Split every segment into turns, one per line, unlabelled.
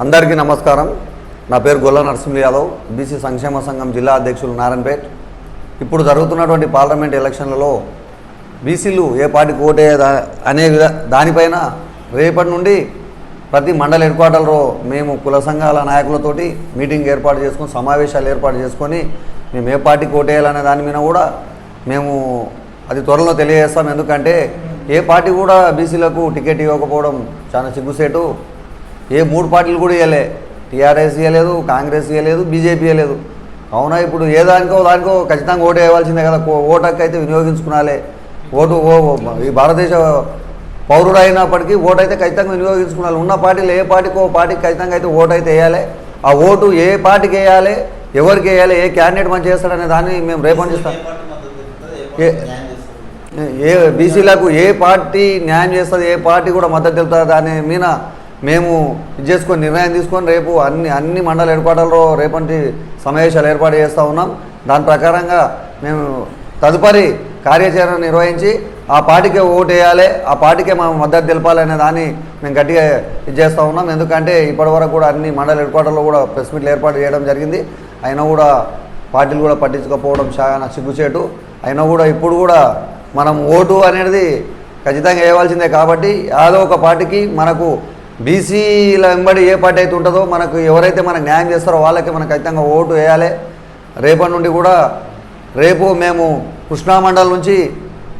అందరికీ నమస్కారం. నా పేరు గొల్ల నరసింహ యాదవ్, బీసీ సంక్షేమ సంఘం జిల్లా అధ్యక్షులు నారాయణపేట్. ఇప్పుడు జరుగుతున్నటువంటి పార్లమెంట్ ఎలక్షన్లలో బీసీలు ఏ పార్టీకి ఓటే అనే దానిపైన రేపటి నుండి ప్రతి మండల హెడ్ క్వార్టర్లో మేము కుల సంఘాల నాయకులతోటి మీటింగ్ ఏర్పాటు చేసుకొని సమావేశాలు ఏర్పాటు చేసుకొని మేము ఏ పార్టీకి ఓటేయాలనే దాని మీద కూడా మేము అది త్వరలో తెలియజేస్తాం. ఎందుకంటే ఏ పార్టీ కూడా బీసీలకు టికెట్ ఇవ్వకపోవడం చాలా సిగ్గుసేటు. ఏ మూడు పార్టీలు కూడా ఇవ్వలే, టీఆర్ఎస్ ఇవ్వలేదు, కాంగ్రెస్ ఇవ్వలేదు, బీజేపీ ఇవ్వలేదు. అవునా, ఇప్పుడు ఏ దానికో ఖచ్చితంగా ఓటు వేయవలసిందే కదా. ఓటుకి అయితే వినియోగించుకునాలే. ఈ భారతదేశ పౌరుడు అయినప్పటికీ ఓటు అయితే ఖచ్చితంగా వినియోగించుకున్నాలి. ఉన్న పార్టీలు ఏ పార్టీకో పార్టీకి ఖచ్చితంగా అయితే ఓటు అయితే వేయాలి. ఆ ఓటు ఏ పార్టీకి వేయాలి, ఎవరికి వేయాలి, ఏ క్యాండిడేట్ మంచి చేస్తాడనే దాన్ని మేము రేపొందిస్తాం. ఏ బీసీలకు ఏ పార్టీ న్యాయం చేస్తుంది, ఏ పార్టీ కూడా మద్దతు తెలుపుతుంది దాని మీద మేము ఇది చేసుకొని నిర్ణయం తీసుకొని రేపు అన్ని మండల హెడ్ క్వార్టర్లో రేపటి సమావేశాలు ఏర్పాటు చేస్తూ ఉన్నాం. దాని ప్రకారంగా మేము తదుపరి కార్యాచరణ నిర్వహించి ఆ పార్టీకే ఓటు వేయాలి, ఆ పార్టీకే మనం మద్దతు తెలపాలనే దాన్ని మేము గట్టిగా ఇది చేస్తూ ఉన్నాం. ఎందుకంటే ఇప్పటివరకు కూడా అన్ని మండల హెడ్ క్వార్టర్లో కూడా ప్రెస్ మీట్లు ఏర్పాటు చేయడం జరిగింది. అయినా కూడా పార్టీలు కూడా పట్టించుకోకపోవడం చాలా సిగ్గుచేటు. అయినా కూడా ఇప్పుడు కూడా మనం ఓటు అనేది ఖచ్చితంగా వేయవలసిందే. కాబట్టి ఏదో ఒక పార్టీకి మనకు బీసీల వెంబడి ఏ పార్టీ అయితే ఉంటుందో మనకు ఎవరైతే మనకు న్యాయం చేస్తారో వాళ్ళకి మనకు ఖచ్చితంగా ఓటు వేయాలి. రేపటి నుండి కూడా రేపు మేము కృష్ణా మండలం నుంచి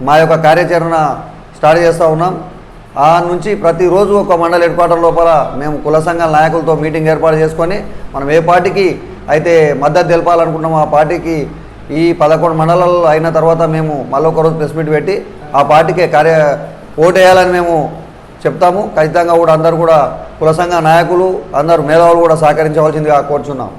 మా యొక్క కార్యాచరణ స్టార్ట్ చేస్తూ ఉన్నాం. ఆ నుంచి ప్రతిరోజు ఒక మండల హెడ్ క్వార్టర్ లోపల మేము కుల సంఘాల నాయకులతో మీటింగ్ ఏర్పాటు చేసుకొని మనం ఏ పార్టీకి అయితే మద్దతు తెలపాలనుకుంటున్నామో ఆ పార్టీకి ఈ 11 మండలాల్లో అయిన తర్వాత మేము మళ్ళీ ఒకరోజు ప్రెస్ మీట్ పెట్టి ఆ పార్టీకే ఓటు వేయాలని మేము చెప్తాము. ఖచ్చితంగా కూడా అందరూ కూడా కుల సంఘ నాయకులు అందరూ మేధావులు కూడా సహకరించవలసిందిగా కోరుచున్నాం.